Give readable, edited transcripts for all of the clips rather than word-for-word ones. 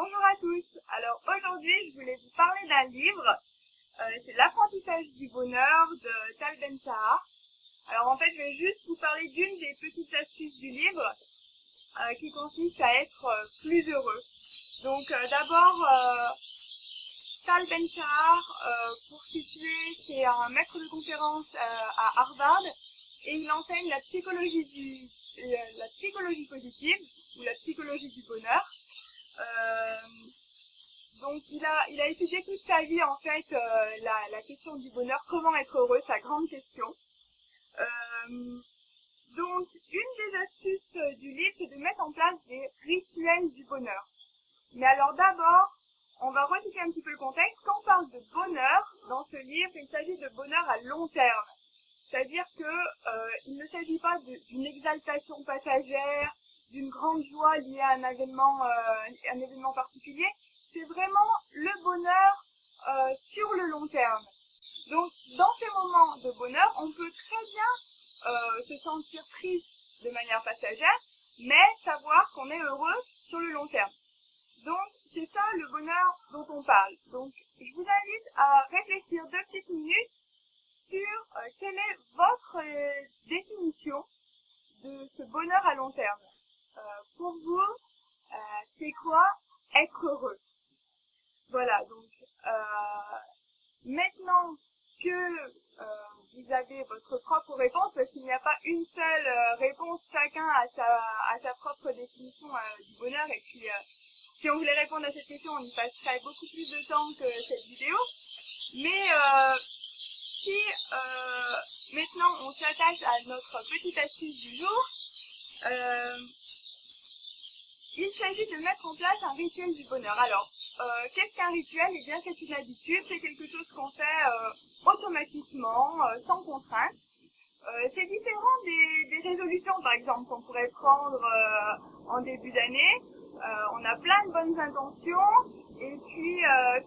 Bonjour à tous. Alors aujourd'hui, je voulais vous parler d'un livre. C'est L'apprentissage du bonheur de Tal Ben-Shahar. Alors en fait, je vais juste vous parler d'une des petites astuces du livre qui consiste à être plus heureux. Donc d'abord, Tal Ben-Shahar, pour situer, c'est un maître de conférence à Harvard et il enseigne la psychologie positive ou la psychologie du bonheur. Donc il a étudié toute sa vie en fait la question du bonheur, comment être heureux, sa grande question. Donc une des astuces du livre, c'est de mettre en place des rituels du bonheur. Mais alors d'abord, on va resituer un petit peu le contexte. Quand on parle de bonheur dans ce livre, il s'agit de bonheur à long terme. C'est-à-dire que il ne s'agit pas d'une exaltation passagère, d'une grande joie liée à un événement particulier. C'est vraiment le bonheur sur le long terme. Donc, dans ces moments de bonheur, on peut très bien se sentir triste de manière passagère, mais savoir qu'on est heureux sur le long terme. Donc, c'est ça le bonheur dont on parle. Donc, je vous invite à réfléchir 2 petites minutes sur quelle est votre définition de ce bonheur à long terme. Pour vous, c'est quoi être heureux? Voilà, donc maintenant que vous avez votre propre réponse, parce qu'il n'y a pas une seule réponse, chacun a sa propre définition du bonheur, et puis si on voulait répondre à cette question, on y passerait beaucoup plus de temps que cette vidéo. Mais si maintenant on s'attache à notre petite astuce du jour, il s'agit de mettre en place un rituel du bonheur. Alors, qu'est-ce qu'un rituel? Eh bien, c'est une habitude, c'est quelque chose qu'on fait automatiquement, sans contrainte. C'est différent des résolutions, par exemple, qu'on pourrait prendre en début d'année. On a plein de bonnes intentions, et puis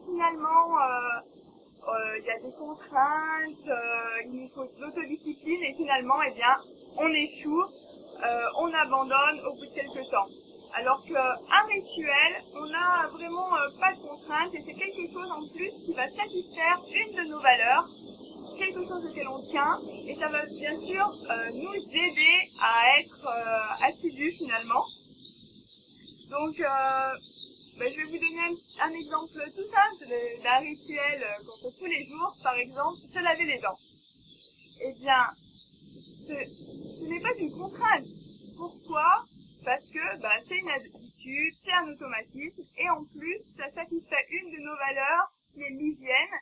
finalement, il y a des contraintes, il nous faut de l'autodiscipline, et finalement, eh bien, on échoue, on abandonne au bout de quelques temps. Alors qu'un rituel, on n'a vraiment pas de contraintes, et c'est quelque chose en plus qui va satisfaire une de nos valeurs, quelque chose auquel on tient, et ça va bien sûr nous aider à être assidus finalement. Donc je vais vous donner un exemple tout simple d'un rituel qu'on fait tous les jours, par exemple se laver les dents. Eh bien, ce n'est pas une contrainte. Pourquoi? Parce que c'est une habitude, c'est un automatisme, et en plus, ça satisfait une de nos valeurs, qui est l'hygiène,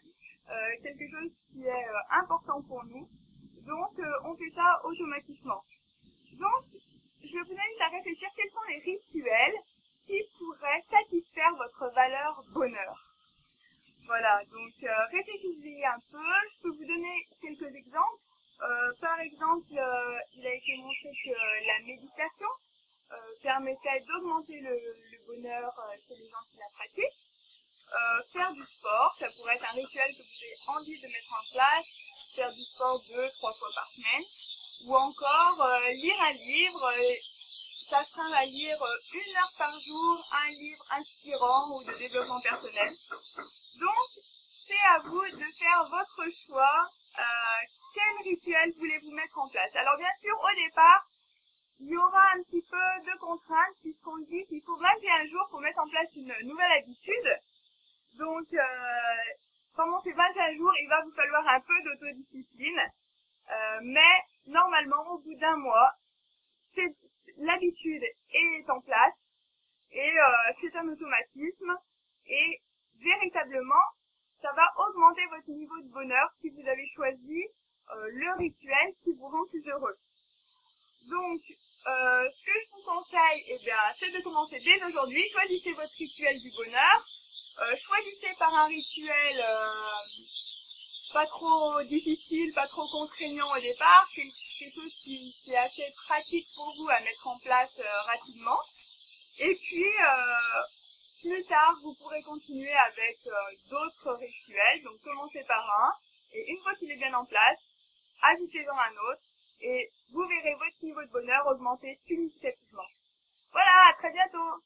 quelque chose qui est important pour nous. Donc, on fait ça automatiquement. Donc, je vous invite à réfléchir quels sont les rituels qui pourraient satisfaire votre valeur bonheur. Voilà, donc réfléchissez un peu. Je peux vous donner quelques exemples. Par exemple, il a été montré que la méditation permettait d'augmenter le bonheur chez les gens qui la pratiquent. Faire du sport, ça pourrait être un rituel que vous avez envie de mettre en place, faire du sport 2-3 fois par semaine, ou encore lire un livre, s'astreindre à lire 1 heure par jour, un livre inspirant ou de développement personnel. Donc, c'est à vous de faire votre choix, quel rituel voulez-vous mettre en place. Alors bien sûr, au départ, il y aura un petit peu de contraintes puisqu'on dit qu'il faut 21 jours pour mettre en place une nouvelle habitude. Donc, pendant ces 21 jours, il va vous falloir un peu d'autodiscipline. Mais normalement, au bout d'1 mois, l'habitude est en place et c'est un automatisme. Et véritablement, ça va augmenter votre niveau de bonheur si vous avez choisi le rituel qui vous rend plus heureux. Donc, ce que je vous conseille, eh bien, c'est de commencer dès aujourd'hui. Choisissez votre rituel du bonheur. Choisissez par un rituel pas trop difficile, pas trop contraignant au départ, quelque chose qui est assez pratique pour vous à mettre en place rapidement. Et puis, plus tard, vous pourrez continuer avec d'autres rituels. Donc, commencez par un, et une fois qu'il est bien en place, ajoutez-en un autre, et vous verrez votre niveau de bonheur augmenter significativement. Voilà, à très bientôt!